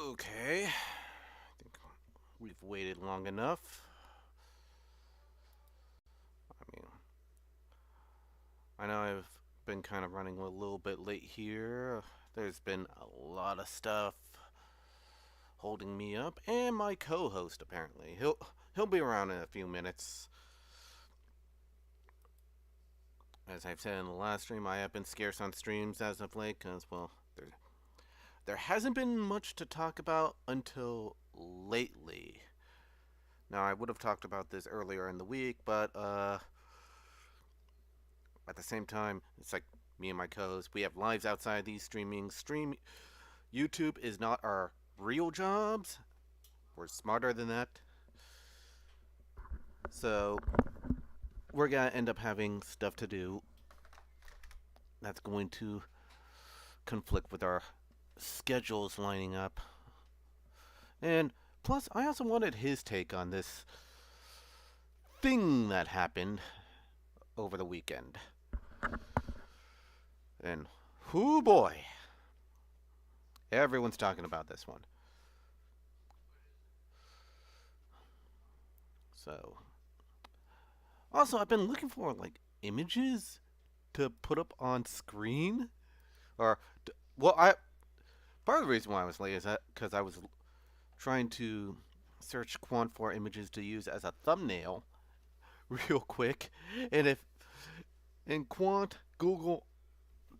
Okay, I think we've waited long enough. I mean, I know I've been kind of running a little bit late here. There's been a lot of stuff holding me up, and my co-host apparently. He'll be around in a few minutes. As I've said in the last stream, I have been scarce on streams as of late because, well, there hasn't been much to talk about until lately. Now, I would have talked about this earlier in the week, but at the same time, it's like me and my co-host, we have lives outside these streaming. YouTube is not our real jobs. We're smarter than that. So we're gonna end up having stuff to do that's going to conflict with our schedules lining up. And plus, I also wanted his take on this thing that happened over the weekend. And whoo boy, everyone's talking about this one. So, also, I've been looking for like images to put up on screen, or well, I part of the reason why I was late is that because I was trying to search Quant for images to use as a thumbnail real quick, and if in Quant, Google,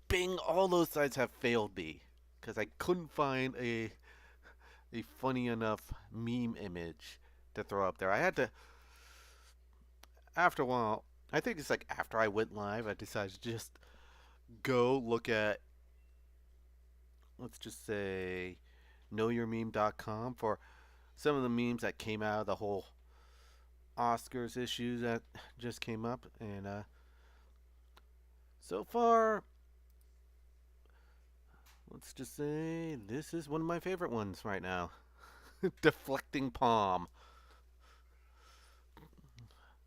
Bing, all those sites have failed me because I couldn't find a funny enough meme image to throw up there. I had to after a while. I think it's like after I went live, I decided to just go look at, let's just say, knowyourmeme.com for some of the memes that came out of the whole Oscars issues that just came up. And so far, let's just say this is one of my favorite ones right now. Deflecting palm.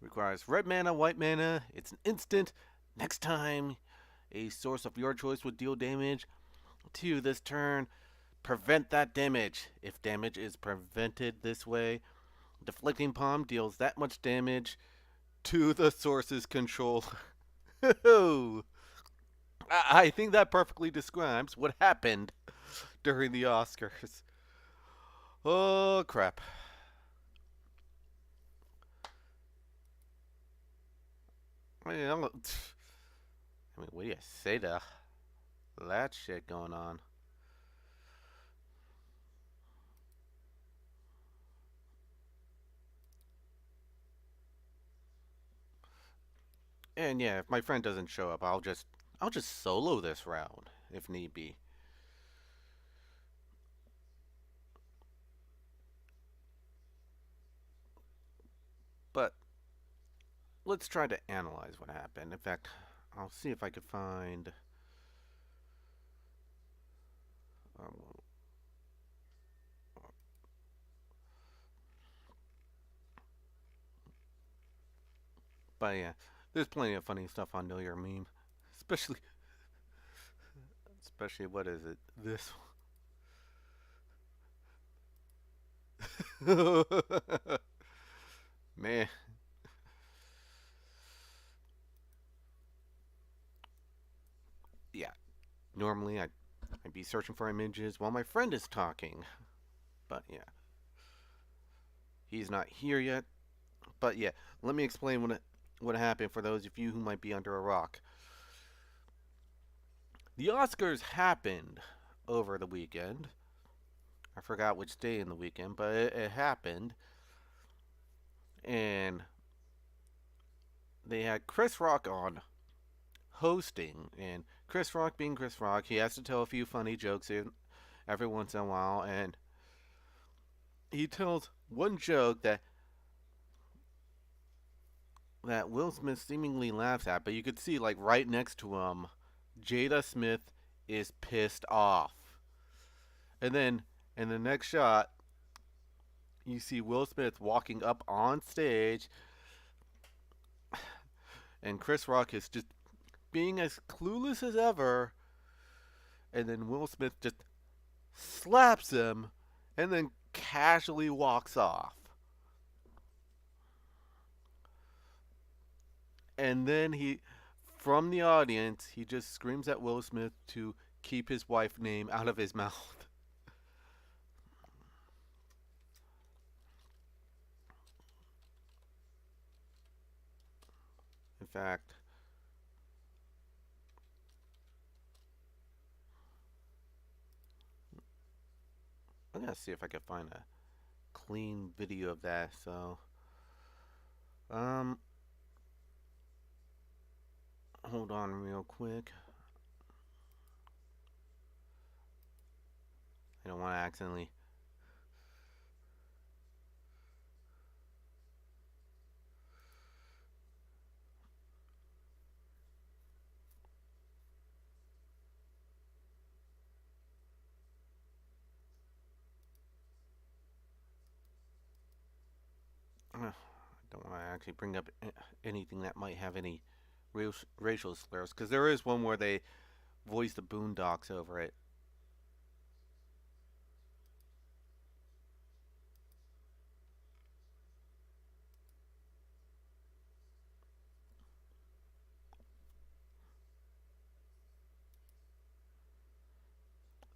Requires red mana, white mana. It's an instant. Next time a source of your choice would deal damage to you this turn, prevent that damage. If damage is prevented this way, Deflecting Palm deals that much damage to the source's control. I think that perfectly describes what happened during the Oscars. Oh, crap. I mean, what do you say to that shit going on? And yeah, if my friend doesn't show up, I'll just solo this round if need be. But let's try to analyze what happened. In fact, I'll see if I could find. Um, but yeah, there's plenty of funny stuff on Know Your Meme, especially what is it? This one. Man, yeah. Normally I'd be searching for images while my friend is talking, but yeah, he's not here yet. But yeah, let me explain what happened for those of you who might be under a rock. The Oscars happened over the weekend. I forgot which day in the weekend, but it happened. And they had Chris Rock on hosting. And Chris Rock being Chris Rock, he has to tell a few funny jokes every once in a while. And he tells one joke that Will Smith seemingly laughs at, but you could see, like, right next to him, Jada Smith is pissed off. And then in the next shot, you see Will Smith walking up on stage, and Chris Rock is just being as clueless as ever. And then Will Smith just slaps him, and then casually walks off. And then from the audience, he just screams at Will Smith to keep his wife's name out of his mouth. In fact, I'm gonna see if I can find a clean video of that. So, um, hold on real quick. I don't want to accidentally. I don't want to actually bring up anything that might have any racial slurs, because there is one where they voice the Boondocks over it.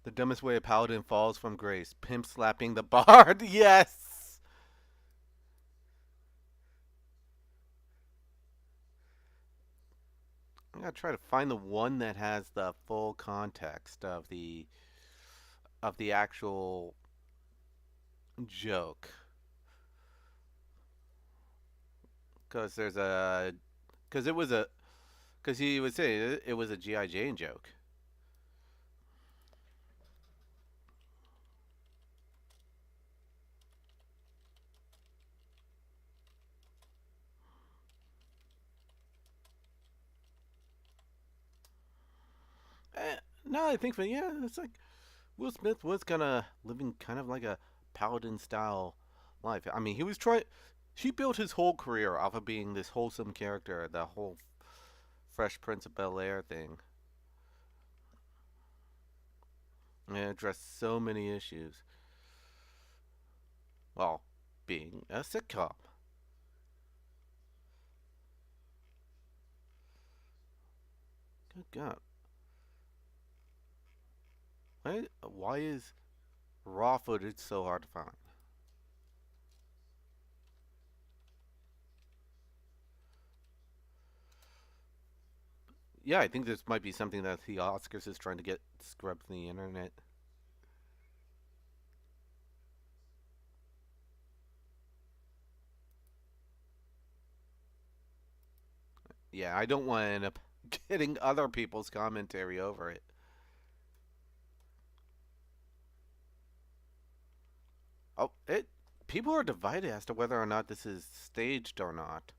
The dumbest way a paladin falls from grace. Pimp slapping the bard. Yes. I'm gonna try to find the one that has the full context of the actual joke, because there's a because it was a because he would say it was a GI Jane joke. No, I think, but yeah, it's like Will Smith was kind of living kind of like a paladin style life. I mean, he was trying. He built his whole career off of being this wholesome character, the whole Fresh Prince of Bel Air thing. And it addressed so many issues. Well, being a sitcom. Good God. Why is raw footage so hard to find? Yeah, I think this might be something that the Oscars is trying to get scrubbed from the internet. Yeah, I don't want to end up getting other people's commentary over it. Oh, it. People are divided as to whether or not this is staged or not.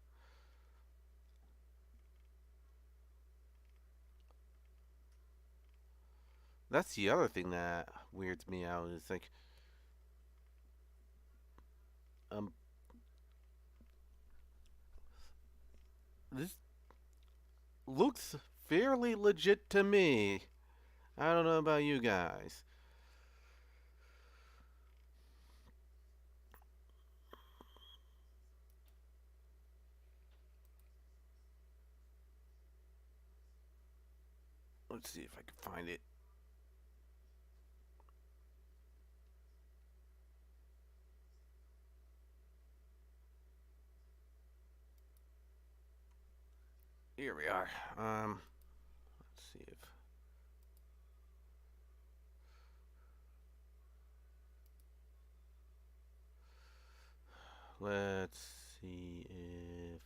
That's the other thing that weirds me out. Is like, um, this looks fairly legit to me. I don't know about you guys. Let's see if I can find it. Here we are. Let's see if let's see if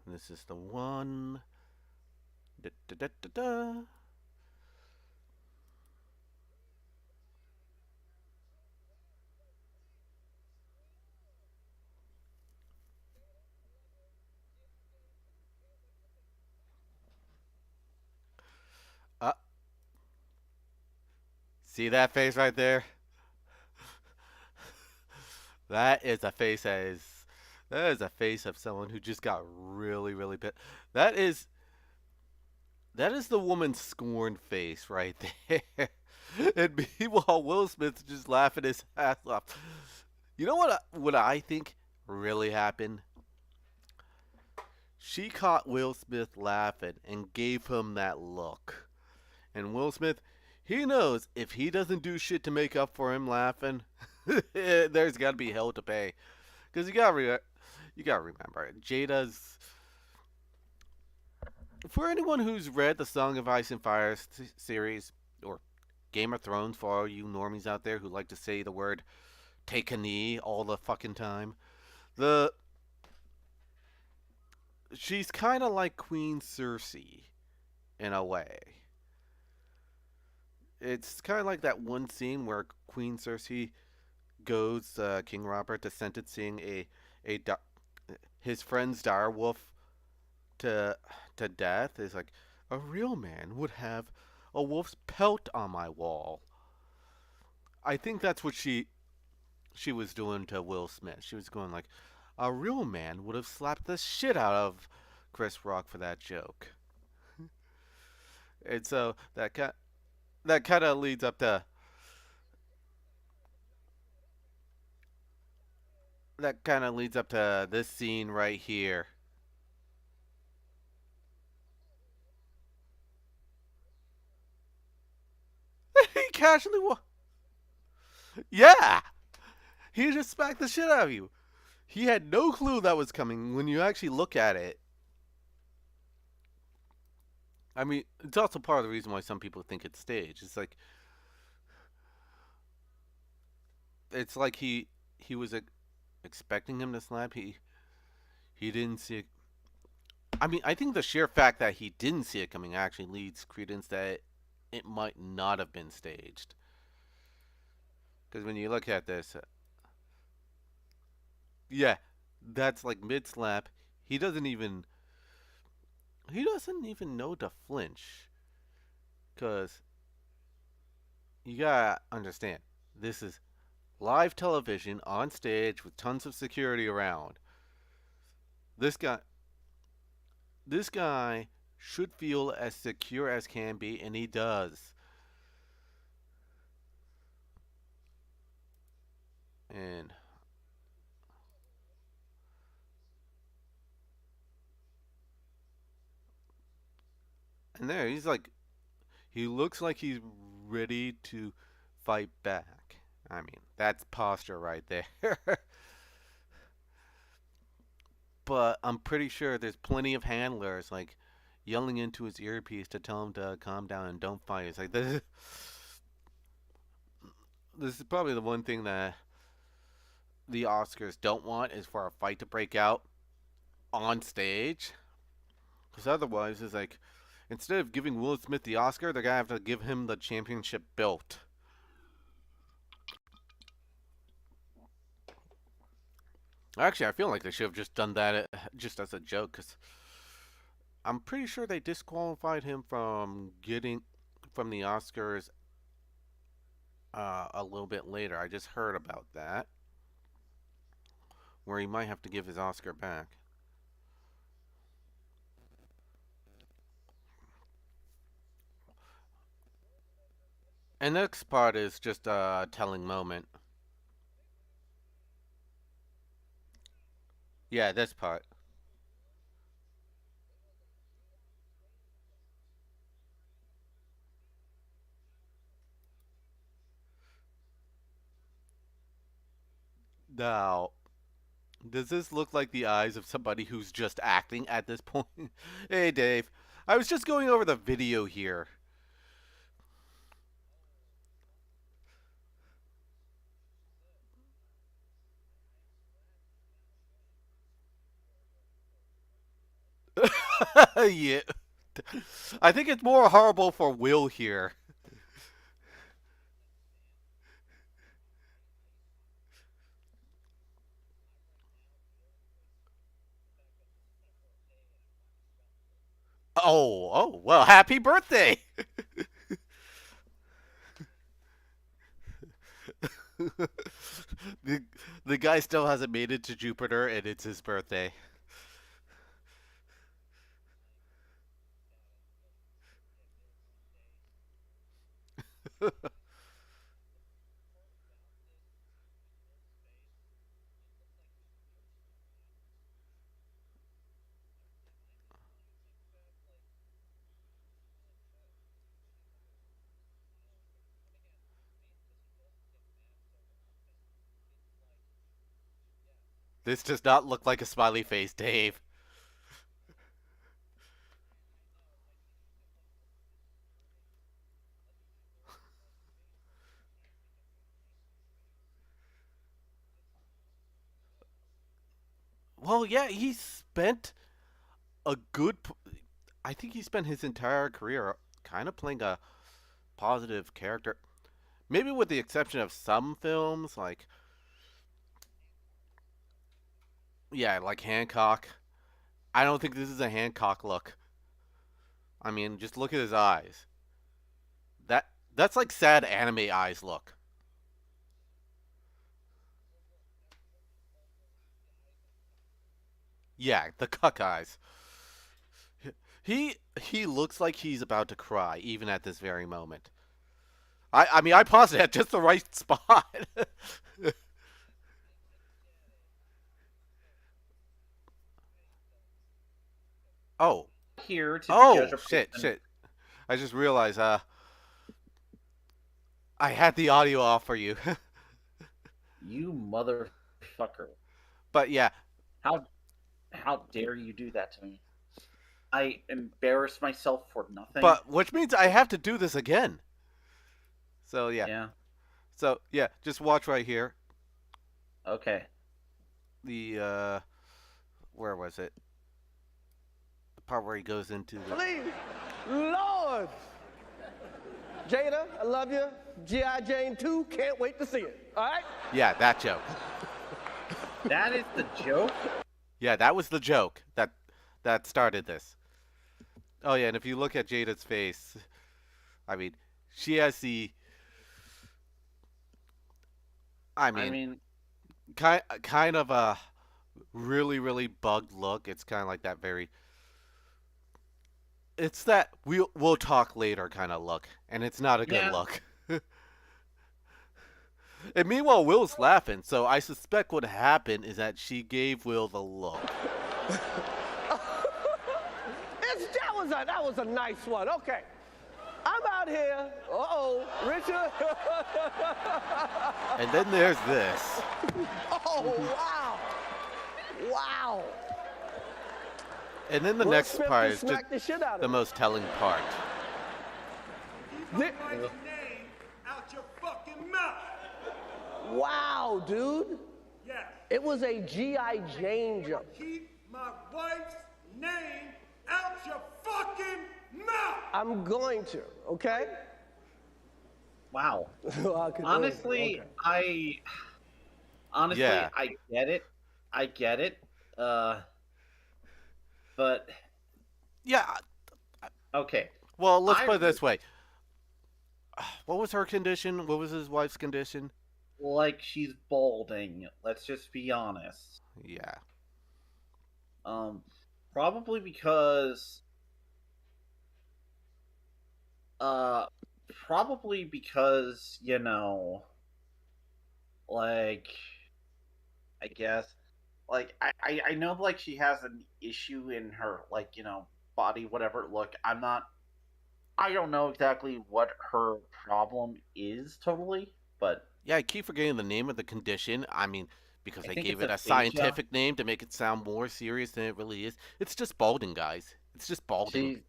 this is the one. Da, da, da, da, da. Uh, See that face right there? That is a face that is a face of someone who just got really, really pissed. That is that is the woman's scorned face right there. And meanwhile, Will Smith's just laughing his ass off. You know what I think really happened? She caught Will Smith laughing and gave him that look. And Will Smith, he knows if he doesn't do shit to make up for him laughing, there's got to be hell to pay. Because you gotta remember, Jada's. For anyone who's read the Song of Ice and Fire series or Game of Thrones, for all you normies out there who like to say the word "take a knee" all the fucking time, the she's kind of like Queen Cersei in a way. It's kind of like that one scene where Queen Cersei goes King Robert to sentencing a his friend's direwolf to death. Is like a real man would have a wolf's pelt on my wall. I think that's what she was doing to Will Smith. She was going like, a real man would have slapped the shit out of Chris Rock for that joke. And so that kind of leads up to this scene right here. He casually yeah, he just smacked the shit out of you. He had no clue that was coming when you actually look at it. I mean, it's also part of the reason why some people think it's staged. It's like he was expecting him to slap. He didn't see it. I mean, I think the sheer fact that he didn't see it coming actually leads credence that it might not have been staged. Because when you look at this, yeah, that's like mid slap. He doesn't even he doesn't even know to flinch. Cause you gotta understand, this is live television on stage with tons of security around. This guy, this guy should feel as secure as can be, and he does. And there he's like, he looks like he's ready to fight back. I mean, that's posture right there. But I'm pretty sure there's plenty of handlers like yelling into his earpiece to tell him to calm down and don't fight. It's like this is probably the one thing that the Oscars don't want is for a fight to break out on stage. Because otherwise, it's like instead of giving Will Smith the Oscar, they're gonna have to give him the championship belt. Actually, I feel like they should have just done that just as a joke. Because I'm pretty sure they disqualified him from getting from the Oscars a little bit later. I just heard about that, where he might have to give his Oscar back. And the next part is just a telling moment. Yeah, this part. Now, does this look like the eyes of somebody who's just acting at this point? Hey, Dave. I was just going over the video here. Yeah. I think it's more horrible for Will here. Well, happy birthday! the, the guy still hasn't made it to Jupiter, and it's his birthday. This does not look like a smiley face, Dave. Well, yeah, he spent a good. I think he spent his entire career kind of playing a positive character. Maybe with the exception of some films, like yeah, like Hancock. I don't think this is a Hancock look. I mean, just look at his eyes. That that's like sad anime eyes look. Yeah, the cuck eyes. He looks like he's about to cry even at this very moment. I mean I paused it at just the right spot. Oh. Here to judge Oh a shit, person. shit. I just realized I had the audio off for you. You motherfucker! But yeah, How how dare you do that to me? I embarrass myself for nothing. but which means I have to do this again. So yeah. Yeah. So yeah, just watch right here. Okay. The where was it? The part where he goes into the Please, Lord. Jada, I love you. G.I. Jane 2, can't wait to see it. All right? yeah, that joke. That is the joke. Yeah, that was the joke that started this. Oh yeah, and if you look at Jada's face, I mean, she has the I I mean, mean, kind of a really bugged look. It's kind of like that very it's that we'll talk later kind of look, and it's not a good yeah. look. And meanwhile, Will's laughing, so I suspect what happened is that she gave Will the look. That was a nice one. Okay. I'm out here. Uh-oh, Richard. And then there's this. Oh, wow. Wow. And then the Will next Smith part just is just smacked the shit out of the him. most telling part. Keep my wife's name out your fucking mouth. Wow, dude. Yes. It was a G.I. Jane jump. Keep my wife's name out your fucking mouth. I'm going to, okay? Wow. Well, Honestly, okay. Yeah. I get it. I get it. But Yeah. okay. Well, let's I put it this way. What was her condition? What was his wife's condition? like she's balding. Let's just be honest. Yeah. Um, Probably because uh, probably because like I guess like I know like she has an issue in her like body whatever look. I don't know exactly what her problem is totally, but Yeah, I keep forgetting the name of the condition. I mean, because I I think gave it's it a aphasia. scientific name to make it sound more serious than it really is. It's just balding, guys. It's just balding. She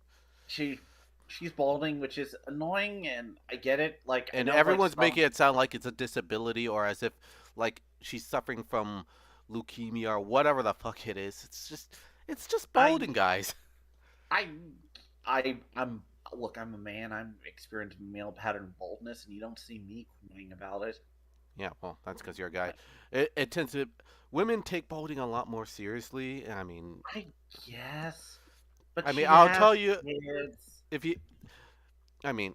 she she's balding, which is annoying, and I get it. Like I And know like everyone's some making it sound like it's a disability or as if like she's suffering from leukemia or whatever the fuck it is. It's just I balding, guys. I I'm look, I'm a man. I'm experiencing male pattern baldness, and you don't see me crying about it. Yeah, well, that's because you're a guy. It tends to women take balding a lot more seriously. I guess, but I mean, she I'll has tell you kids. if you I mean,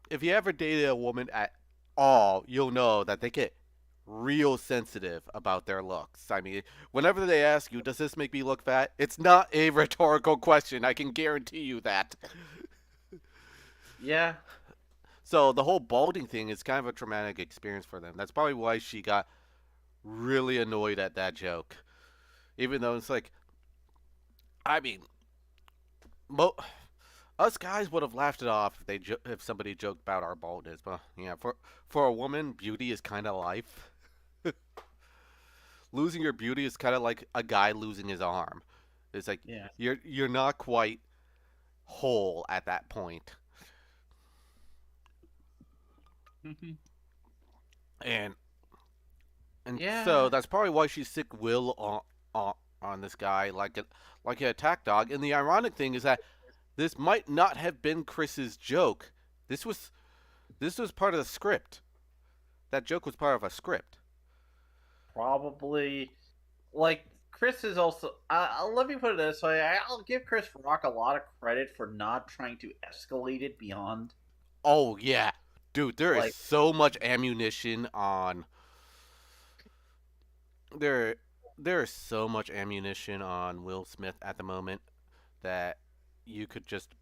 if you ever dated a woman at all, you'll know that they get real sensitive about their looks. I mean, whenever they ask you, "Does this make me look fat?" It's not a rhetorical question. I can guarantee you that. Yeah, So the whole balding thing is kind of a traumatic experience for them. That's probably why she got really annoyed at that joke. Even though it's like, I mean, mo- us guys would have laughed it off if if somebody joked about our baldness. But yeah, for a woman, beauty is kind of life. losing your beauty is kind of like a guy losing his arm. It's like Yeah. you're not quite whole at that point. And and so Yeah. that's probably why she's sick will on this guy like an attack dog. And the ironic thing is that this might not have been Chris's joke. This was this was part of the script. That joke was part of a script. Probably. Like, Chris is also. Let me put it this way. I'll give Chris Rock a lot of credit for not trying to escalate it beyond. Oh yeah, dude, there is Like, so much ammunition on there. There is so much ammunition on Will Smith at the moment that you could just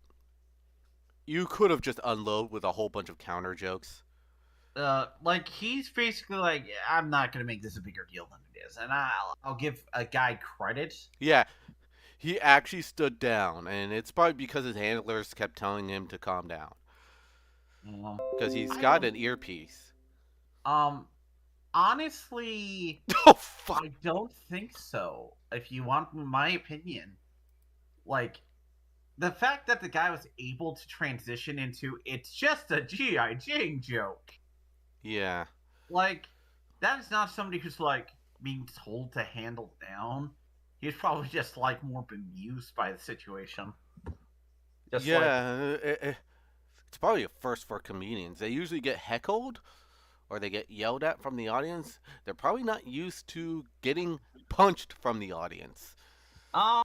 you could have just unload with a whole bunch of counter jokes. like he's basically like, I'm not gonna make this a bigger deal than it is, and I'll give a guy credit. Yeah, he actually stood down, and it's probably because his handlers kept telling him to calm down because he's I got don't. an earpiece. Um, honestly, Oh fuck! I don't think so. If you want my opinion, like the fact that the guy was able to transition into it's just a GI Jane joke, Yeah, like that is not somebody who's like being told to handle down. He's probably just like more bemused by the situation. Just like, yeah. It's probably a first for comedians. They usually get heckled or they get yelled at from the audience. They're probably not used to getting punched from the audience. um,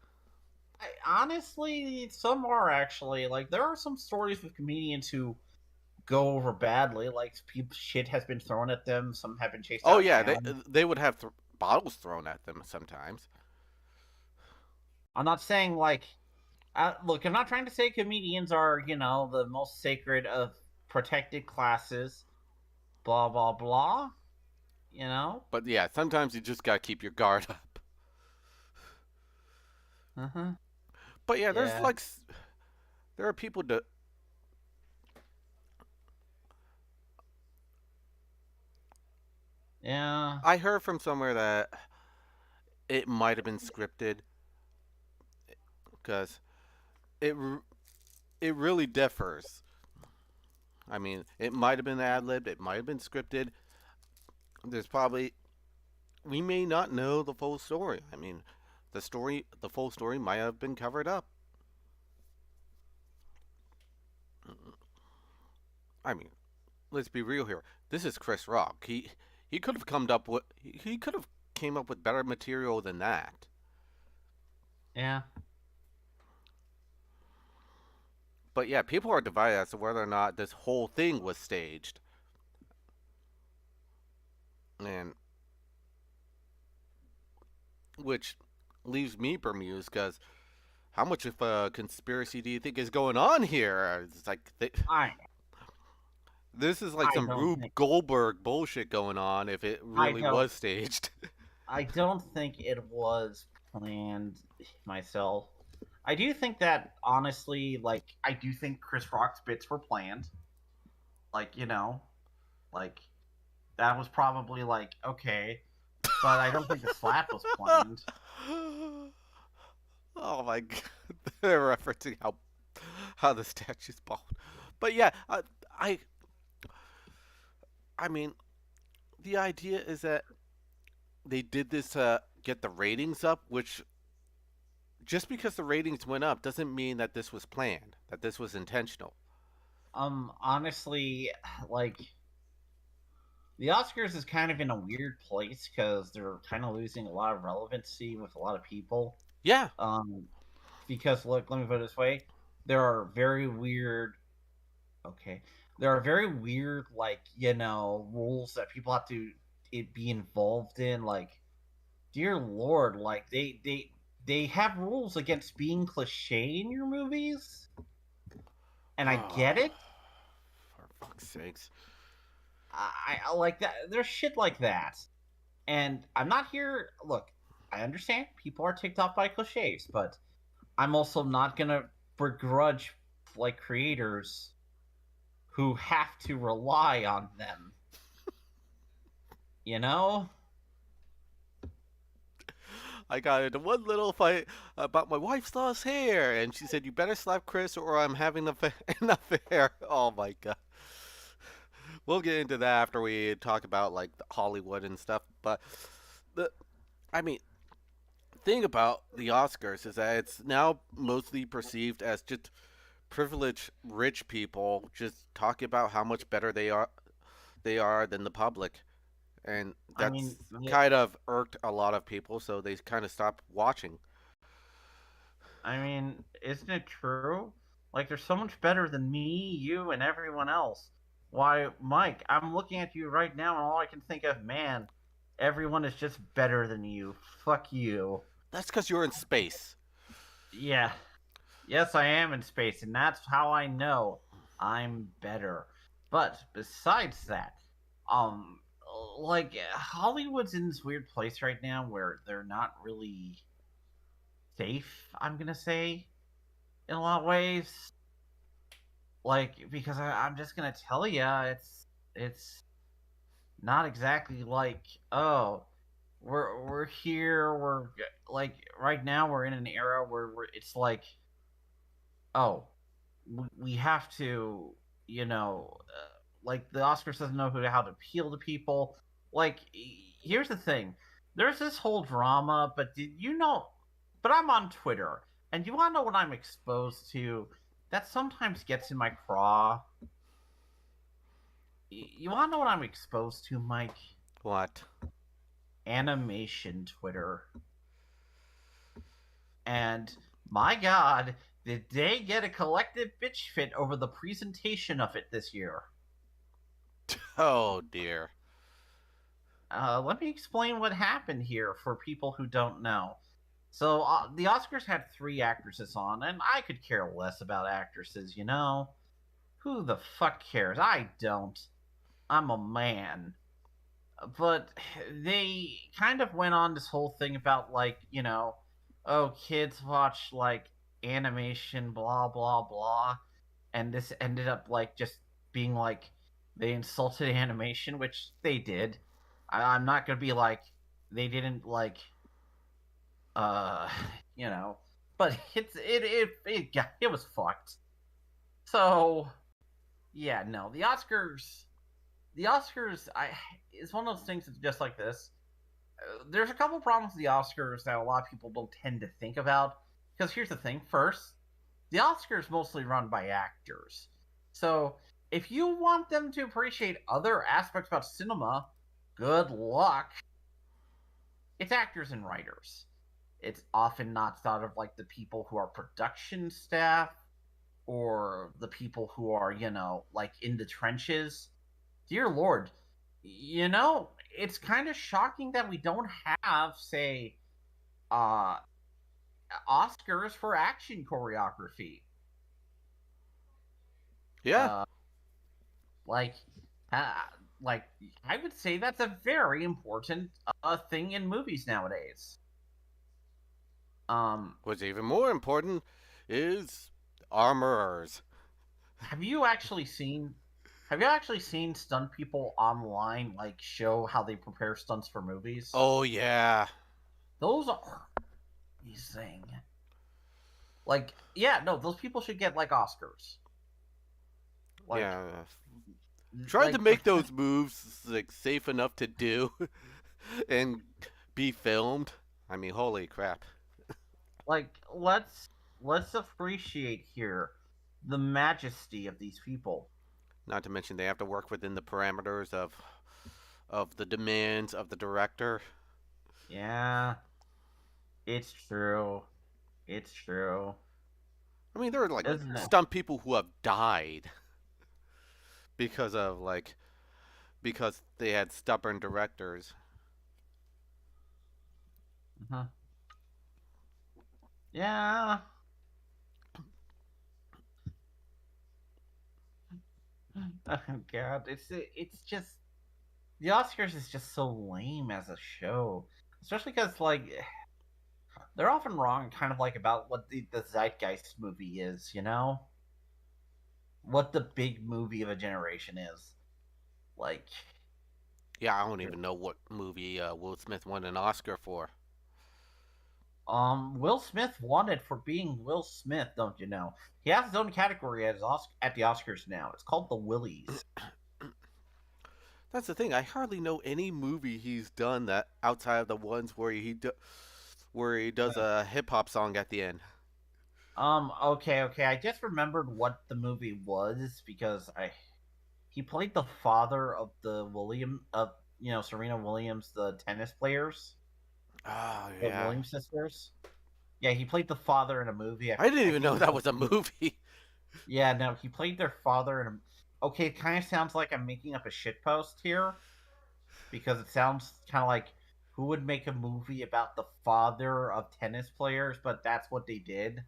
honestly, some are actually like there are some stories with comedians who go over badly. Like people, shit has been thrown at them. Some have been chased Oh out of yeah, town. they would have bottles thrown at them sometimes. I'm not saying like, look. I'm not trying to say comedians are the most sacred of protected classes. Blah blah blah. You know. But yeah, sometimes you just gotta keep your guard up. Uh huh. But yeah, there's Yeah. like there are people that Yeah. I heard from somewhere that it might have been scripted because it it really differs. I mean, it might have been ad libbed, it might have been scripted. There's probably we may not know the full story. I mean, the full story might have been covered up. I mean, let's be real here. This is Chris Rock. He could have come up with he could have came up with better material than that. Yeah. But yeah, people are divided as to whether or not this whole thing was staged. And which leaves me bemused because how much of a conspiracy do you think is going on here? It's like I this is like I some don't Rube think Goldberg bullshit going on if it I really don't was staged. I don't think it was planned myself. I do think that honestly, like I do think Chris Rock's bits were planned. Like, like that was probably like okay, but I don't think the slap was planned. Oh my god, they're referencing how the statue's bald. But yeah, I I mean, the idea is that they did this to get the ratings up, which just because the ratings went up doesn't mean that this was planned, that this was intentional. Honestly, like the Oscars is kind of in a weird place because they're kind of losing a lot of relevancy with a lot of people. Yeah. Um, because look, let me put it this way: there are very weird. Okay, there are very weird, like rules that people have to be involved in. Like, dear lord, like they have rules against being cliche in your movies, and I get Oh, it. for fuck's sakes. I like that. There's shit like that, and I'm not here. Look, I understand people are ticked off by cliches, but I'm also not gonna begrudge like creators who have to rely on them. You know? I got into one little fight about my wife's lost hair, and she said, "You better slap Chris, or I'm having an affair." Oh my god. We'll get into that after we talk about like Hollywood and stuff. But the, I mean, thing about the Oscars is that it's now mostly perceived as just privileged rich people just talking about how much better they are than the public, and I that's mean, yeah, kind of irked a lot of people, so they kind of stopped watching. I mean, isn't it true? Like, they're so much better than me, you, and everyone else. Why, Mike, I'm looking at you right now, and all I can think of, man, everyone is just better than you. Fuck you. That's because you're in space. Yeah, yes, I am in space, and that's how I know I'm better. But besides that, um, like Hollywood's in this weird place right now where they're not really safe. I'm gonna say in a lot of ways, like because I'm just gonna tell you, it's not exactly like oh we're here like right now we're in an era where it's like oh we have to, like the Oscars doesn't know how to appeal to people. Like, here's the thing: there's this whole drama, but did you know? But I'm on Twitter, and you want to know what I'm exposed to? That sometimes gets in my craw. You want to know what I'm exposed to, Mike? What? Animation Twitter. And my God, did they get a collective bitch fit over the presentation of it this year? Oh dear. Let me explain what happened here for people who don't know. So, the Oscars had three actresses on, and I could care less about actresses, you know? Who the fuck cares? I don't. I'm a man. But they kind of went on this whole thing about, like, oh, kids watch, like, animation, blah, blah, blah. And this ended up, like, just being like, they insulted animation, which they did. I'm not gonna be like they didn't like uh you know, but it was fucked. So yeah, no, the Oscars I is one of those things that's just like this. There's a couple problems with the Oscars that a lot of people don't tend to think about, because here's the thing: first, the Oscars mostly run by actors, so if you want them to appreciate other aspects about cinema, good luck. It's actors and writers. It's often not thought of like the people who are production staff or the people who are, like in the trenches. Dear Lord, it's kind of shocking that we don't have, say, uh, Oscars for action choreography. Yeah. Uh, like, uh, like I would say that's a very important thing in movies nowadays. Um, What's even more important is armorers. Have you actually seen have you actually seen stunt people online like show how they prepare stunts for movies? Oh yeah. Those are amazing. Like, yeah, no, those people should get like Oscars. Like Yeah. Trying to like make those moves like safe enough to do and be filmed. I mean, holy crap. like let's appreciate here the majesty of these people. Not to mention they have to work within the parameters of the demands of the director. Yeah, it's true. It's true. I mean, there are like Isn't it? stunt people who have died because of like because they had stubborn directors. Uh-huh. Yeah. Oh God, it's just the Oscars is just so lame as a show, especially because like they're often wrong, kind of like about what the zeitgeist movie is, what the big movie of a generation is. Like, Yeah, I don't even know what movie Will Smith won an Oscar for. Will Smith won it for being Will Smith, don't you know? He has his own category at the Oscars now. It's called the Willies. That's the thing. I hardly know any movie he's done that outside of the ones where where he does a hip hop song at the end. Okay. I just remembered what the movie was because I he played the father of the Serena Williams, the tennis players, Oh the yeah, Williams sisters. Yeah, he played the father in a movie. I didn't I even think know it's that called. was a movie. Yeah, no, he played their father in a. Okay, it kind of sounds like I'm making up a shitpost here because it sounds kind of like who would make a movie about the father of tennis players, but that's what they did,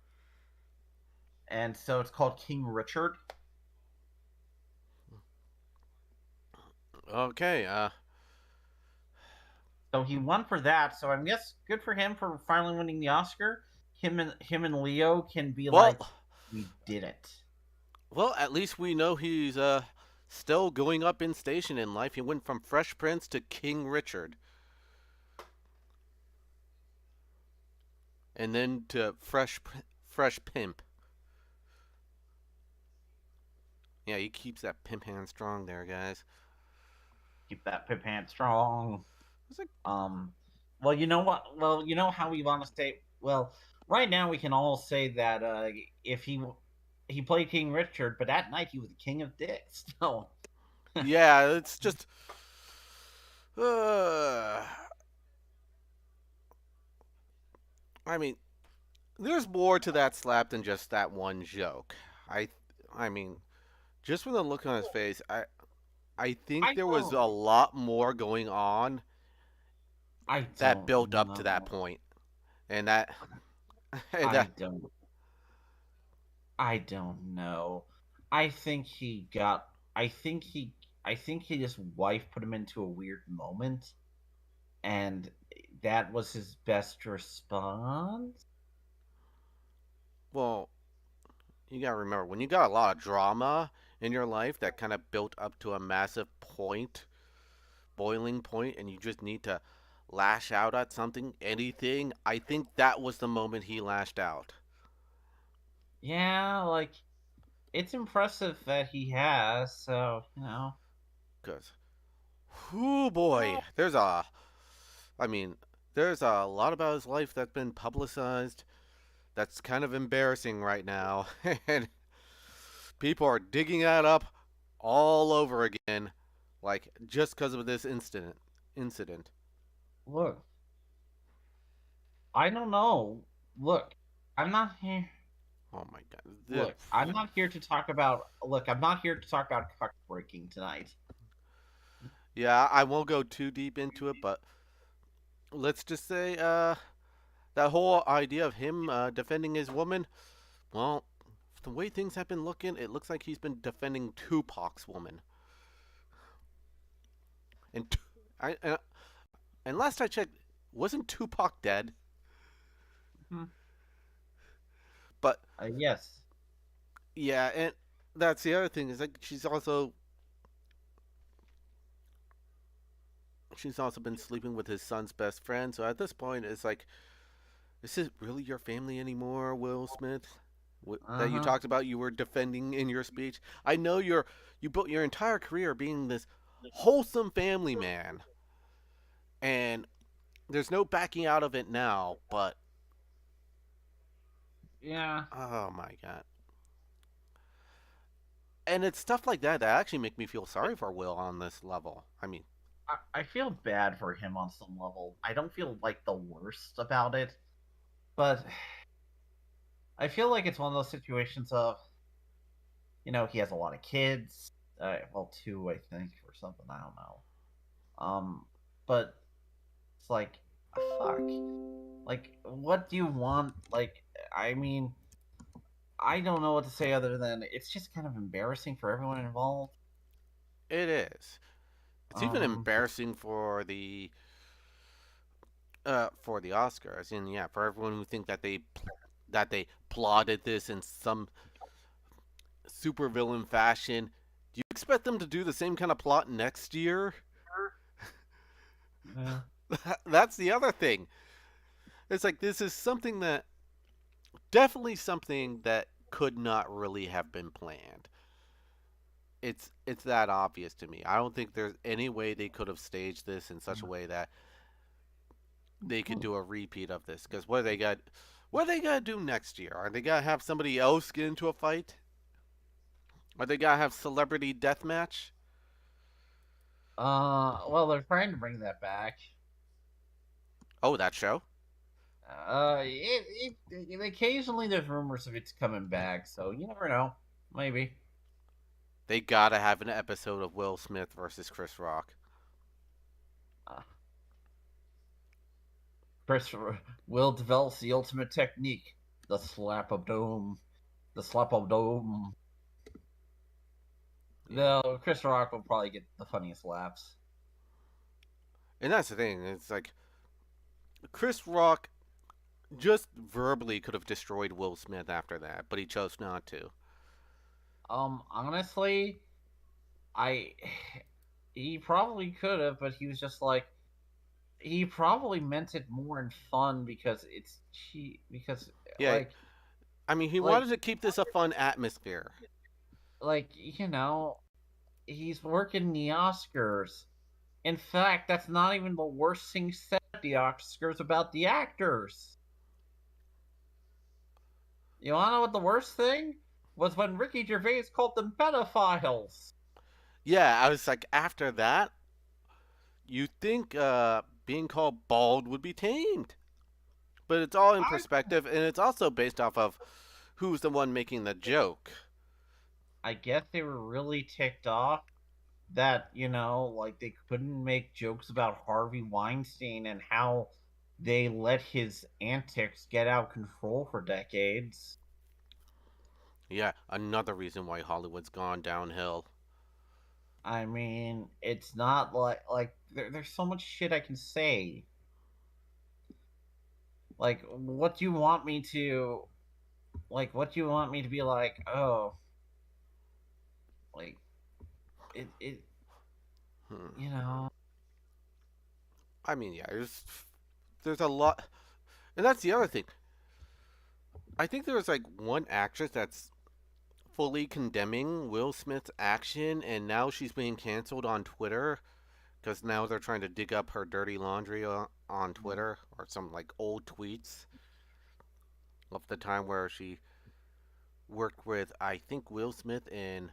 and so it's called King Richard. Okay, So he won for that. So I guess good for him for finally winning the Oscar. Him and Leo can be well, like, we did it. well, at least we know he's still going up in station in life. He went from Fresh Prince to King Richard, and then to Fresh Pimp. Yeah, he keeps that pimp hand strong there, guys. Keep that pip hand strong. It's like, Um, well, you know what? Well, you know how we want to say. Well, right now we can all say that if he played King Richard, but that night he was the king of dicks. So yeah, it's just. Uh, I mean, there's more to that slap than just that one joke. I, I mean, just from the look on his face, I think I there was don't. a lot more going on I that don't built up to that know. point, and that, and I that, don't. I don't know. I think he got. I think he. I think his wife put him into a weird moment, and that was his best response. well, you gotta remember when you got a lot of drama in your life that kind of built up to a massive point, boiling point, and you just need to lash out at something, anything. I think that was the moment he lashed out. Yeah, like it's impressive that he has. So Cause, whoo boy, I mean, there's a lot about his life that's been publicized. That's kind of embarrassing right now, and people are digging that up all over again, like just because of this incident. Incident. look, I don't know. Look, I'm not here. Oh my god. Look, I'm not here to talk about. Look, I'm not here to talk about cock breaking tonight. Yeah, I won't go too deep into it, but let's just say, that whole idea of him defending his woman. Well, the way things have been looking, it looks like he's been defending Tupac's woman. And I and last I checked, wasn't Tupac dead? Hmm. But Yes. yeah, and that's the other thing is like she's also been sleeping with his son's best friend. So at this point, it's like, is this really your family anymore, Will Smith? Uh That you huh. talked about, you were defending in your speech. I know you built your entire career being this wholesome family man, and there's no backing out of it now. But Yeah. oh my god, and it's stuff like that that actually make me feel sorry for Will on this level. I mean, I feel bad for him on some level. I don't feel like the worst about it, but I feel like it's one of those situations of he has a lot of kids. Well, two, I think, or something. I don't know. But it's like, fuck. Like, what do you want? Like, I mean, I don't know what to say other than it's just kind of embarrassing for everyone involved. it is. It's even Um, embarrassing for the Oscars, and yeah, for everyone who think that they plotted this in some supervillain fashion. Do you expect them to do the same kind of plot next year? yeah. That's the other thing. It's like this is something that definitely something that could not really have been planned. It's that obvious to me. I don't think there's any way they could have staged this in such a way that they could do a repeat of this. Because what are they gonna do next year? Are they gonna have somebody else get into a fight? Are they gonna have celebrity death match? Well, they're trying to bring that back. Oh, that show. Occasionally there's rumors of it's coming back, so you never know. Maybe. They gotta have an episode of Will Smith versus Chris Rock. Uh, Chris Will develops the ultimate technique, the slap of doom, the slap of doom. Though Chris Rock will probably get the funniest laughs. And that's the thing. It's like Chris Rock just verbally could have destroyed Will Smith after that, but he chose not to. Honestly, I he probably could have, but he was just like he probably meant it more in fun because it's cheap because Yeah, like I mean, he like wanted to keep this a fun atmosphere. you know he's working the Oscars. In fact, that's not even the worst thing said at the Oscars about the actors. You wanna know what the worst thing was when Ricky Gervais called them pedophiles. Yeah, I was like, after that, you think being called bald would be tamed. But it's all in I perspective, and it's also based off of who's the one making the joke. I guess they were really ticked off that like they couldn't make jokes about Harvey Weinstein and how they let his antics get out of control for decades. Yeah, another reason why Hollywood's gone downhill. I mean, it's not like there's so much shit I can say. Like, what do you want me to What do you want me to be like? Oh, like it. Hmm. You know. I mean, yeah, there's a lot, and that's the other thing. I think there was like one actress that's fully condemning Will Smith's action, and now she's being canceled on Twitter because now they're trying to dig up her dirty laundry on Twitter or some like old tweets of the time where she worked with I think Will Smith and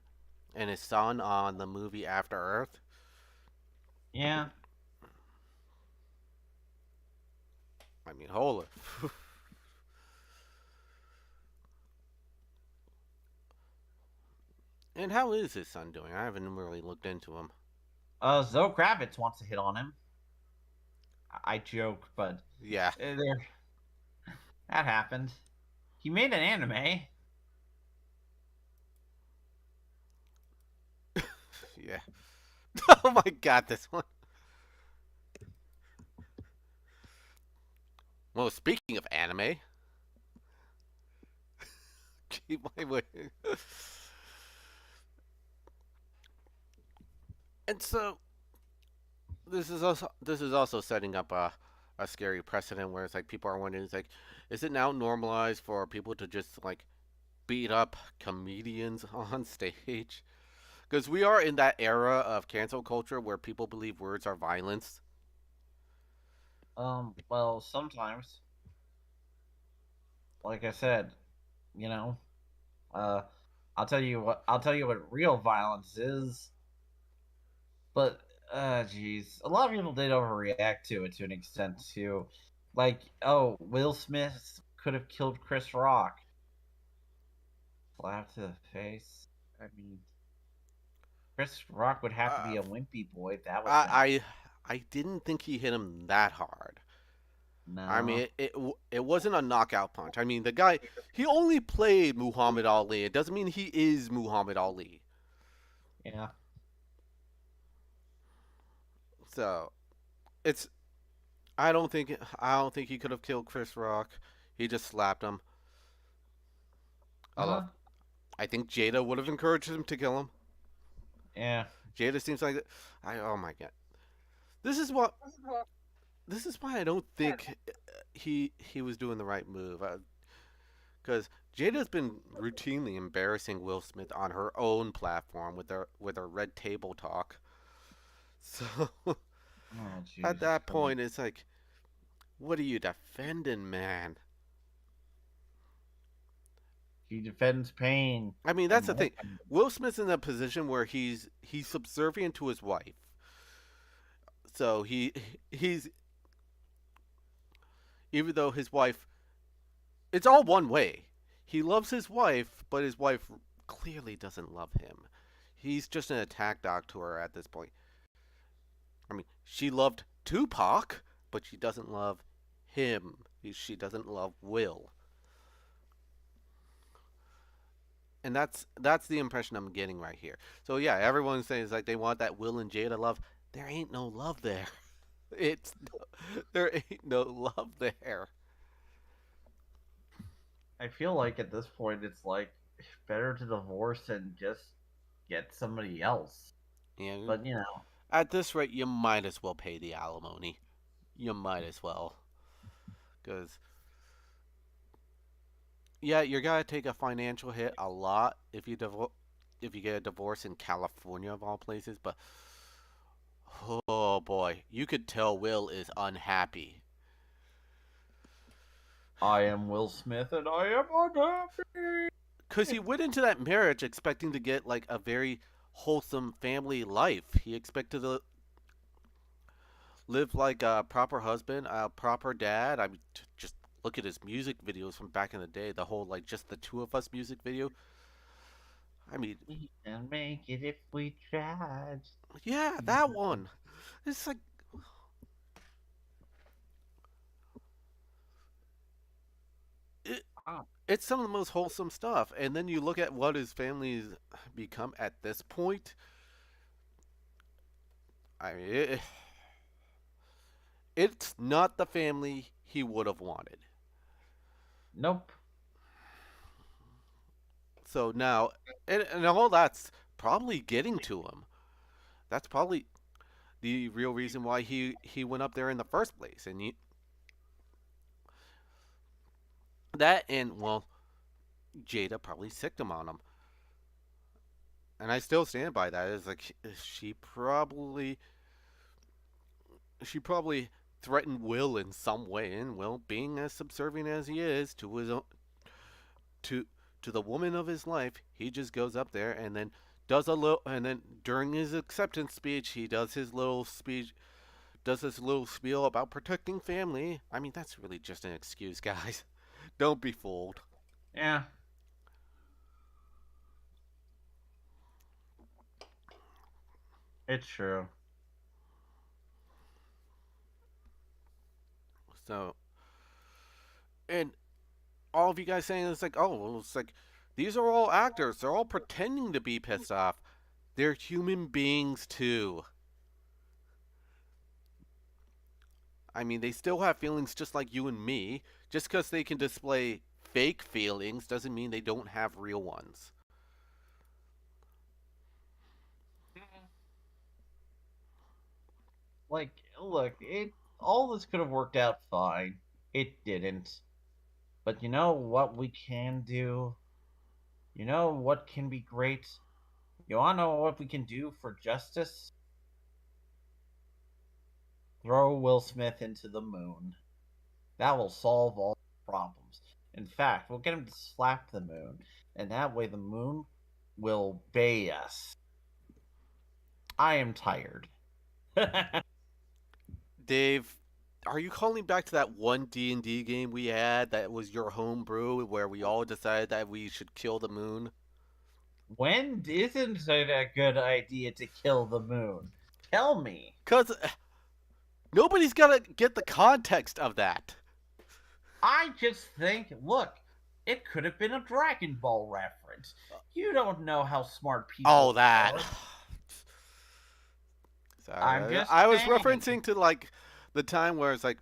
his son on the movie After Earth. Yeah. I mean, hold it. And how is his son doing? I haven't really looked into him. Zoe Kravitz wants to hit on him. I joke, but Yeah, there that happened. He made an anime. yeah. Oh my god, this one. Well, speaking of anime, keep my way. And so this is also setting up a scary precedent where it's like people are wondering, it's like, is it now normalized for people to just like beat up comedians on stage? Because we are in that era of cancel culture where people believe words are violence. Well, sometimes, like I said, you know, uh, I'll tell you what real violence is. But, jeez, a lot of people did overreact to it to an extent too. Like, oh, Will Smith could have killed Chris Rock. Slap to the face. I mean, Chris Rock would have to Uh, be a wimpy boy if that was gonna happen. I didn't think he hit him that hard. I mean, No. it wasn't a knockout punch. I mean, the guy, he only played Muhammad Ali. It doesn't mean he is Muhammad Ali. Yeah. So it's I don't think he could have killed Chris Rock. He just slapped him. Although Uh-huh. I think Jada would have encouraged him to kill him. Yeah. Jada seems like I oh my god. This is what this is why I don't think he was doing the right move. Because Jada's been routinely embarrassing Will Smith on her own platform with her red table talk. So Oh at Jesus that Christ! point, it's like, what are you defending, man? He defends pain I mean, and that's the more thing. Will Smith's in a position where he's subservient to his wife. So he's even though his wife, it's all one way. He loves his wife, but his wife clearly doesn't love him. He's just an attack dog to her at this point. I mean, she loved Tupac, but she doesn't love him. She doesn't love Will. And that's the impression I'm getting right here. So yeah, everyone's saying it's like they want that Will and Jada love. There ain't no love there. It's there ain't no love there. I feel like at this point it's like better to divorce and just get somebody else. And But you know, at this rate, you might as well pay the alimony. You might as well, because yeah, you're gonna take a financial hit a lot if you get a divorce in California of all places. But oh boy, you could tell Will is unhappy. I am Will Smith and I am unhappy. Because he went into that marriage expecting to get like a very wholesome family life. He expected to live like a proper husband, a proper dad. I mean, just look at his music videos from back in the day. The whole like just the two of us music video. I mean, We can make it if we tried. yeah, that one. It's like it, Ah, it's some of the most wholesome stuff. And then you look at what his family's become at this point. I mean, it's not the family he would have wanted. nope. So now, and all that's probably getting to him. That's probably the real reason why he went up there in the first place. And that and well, Jada probably sicked him on him. And I still stand by that. It's like she probably threatened Will in some way, and Will, being as subservient as he is to his own, to to the woman of his life, he just goes up there and then does a little, and then during his acceptance speech, he does this little spiel about protecting family. I mean, that's really just an excuse, guys. Don't be fooled. Yeah, it's true. So, and all of you guys saying it's like, oh, well, it's like these are all actors. They're all pretending to be pissed off. They're human beings too. I mean, they still have feelings just like you and me. Just because they can display fake feelings doesn't mean they don't have real ones. Like, look, it all this could have worked out fine. It didn't. But you know what we can do? You know what can be great? You wanna know what we can do for justice? Throw Will Smith into the moon. That will solve all problems. In fact, we'll get him to slap the moon, and that way the moon will obey us. I am tired. Dave, are you calling back to that one D&D game we had that was your homebrew where we all decided that we should kill the moon? When isn't it a good idea to kill the moon? Tell me. Cuz nobody's going to get the context of that. I just think, look, it could have been a Dragon Ball reference. You don't know how smart people Oh, that. are. I'm Sorry. just I was saying. referencing to like the time where it's like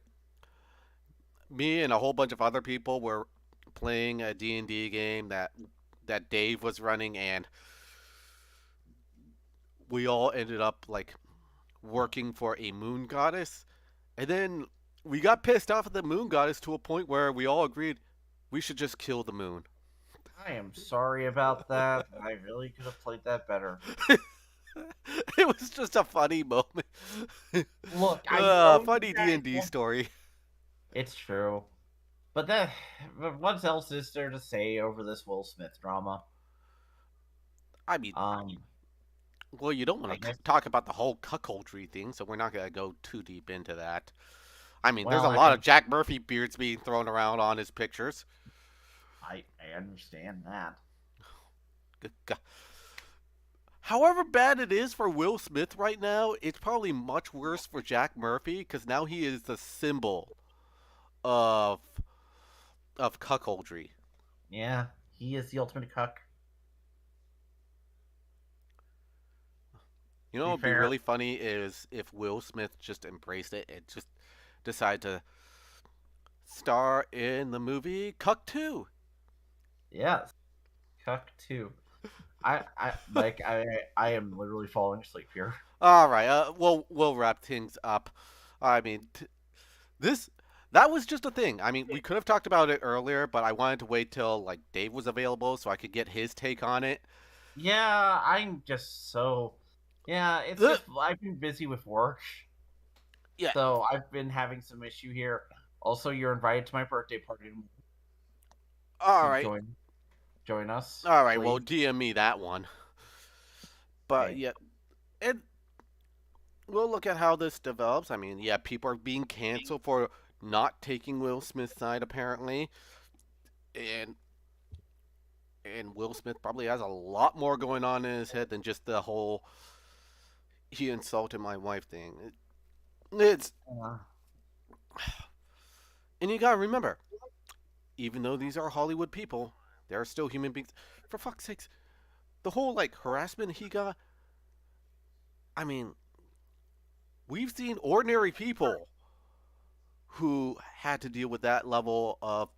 me and a whole bunch of other people were playing a D&D game that Dave was running, and we all ended up like working for a moon goddess. And then we got pissed off at the moon goddess to a point where we all agreed we should just kill the moon. I am sorry about that. I really could have played that better. It was just a funny moment. Look, I know you Funny guys D&D want. story. It's true. But what else is there to say over this Will Smith drama? I mean, Um, well, you don't I want to guess. talk about the whole cuckoldry thing, so we're not going to go too deep into that. I mean, there's Well, a I lot of mean, Jack Murphy beards being thrown around on his pictures. I understand that. Good God. However bad it is for Will Smith right now, it's probably much worse for Jack Murphy because now he is the symbol of cuckoldry. Yeah, he is the ultimate cuck. You To know be what would be fair, really funny is if Will Smith just embraced it and just decided to star in the movie Cuck 2. yes, cuck too. I am literally falling asleep here. All right, we'll wrap things up. I mean, this that was just a thing. I mean, we could have talked about it earlier, but I wanted to wait till like Dave was available so I could get his take on it. Yeah, I'm just so. Yeah, it's Ugh. just I've been busy with work, Yeah. so I've been having some issue here. Also, you're invited to my birthday party All to right. join us, All right. Well, please. DM me that one. But Hey, yeah, and we'll look at how this develops. I mean, yeah, people are being canceled for not taking Will Smith's side apparently, and Will Smith probably has a lot more going on in his head than just the whole he insulted my wife thing. It's uh, and you gotta remember, even though these are Hollywood people, they are still human beings. For fuck's sakes, the whole like harassment he got. I mean, we've seen ordinary people who had to deal with that level of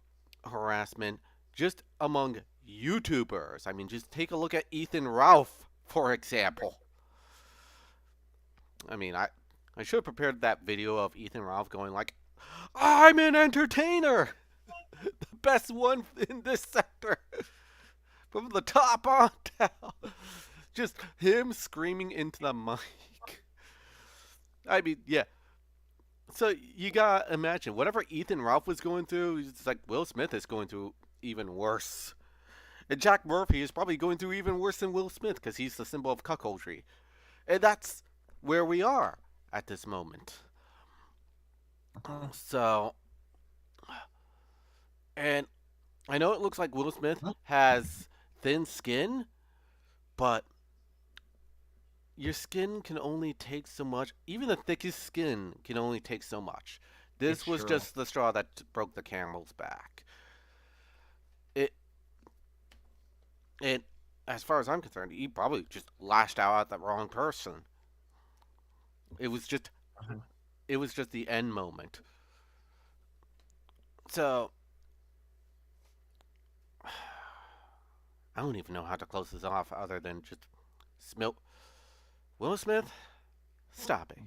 harassment just among YouTubers. I mean, just take a look at Ethan Ralph, for example. I mean, I should have prepared that video of Ethan Ralph going like, "I'm an entertainer, the best one in this sector, from the top on down." Just him screaming into the mic. I mean, yeah. So you gotta imagine whatever Ethan Ralph was going through, it's like Will Smith is going through even worse. And Jack Murphy is probably going through even worse than Will Smith because he's the symbol of cuckoldry. And that's where we are at this moment. So, and I know it looks like Will Smith has thin skin, but your skin can only take so much. Even the thickest skin can only take so much. it's This was true. just the straw that broke the camel's back. It and as far as I'm concerned, he probably just lashed out at the wrong person. It was just Uh-huh. it was just the end moment. So I don't even know how to close this off other than just Will Smith, stop it.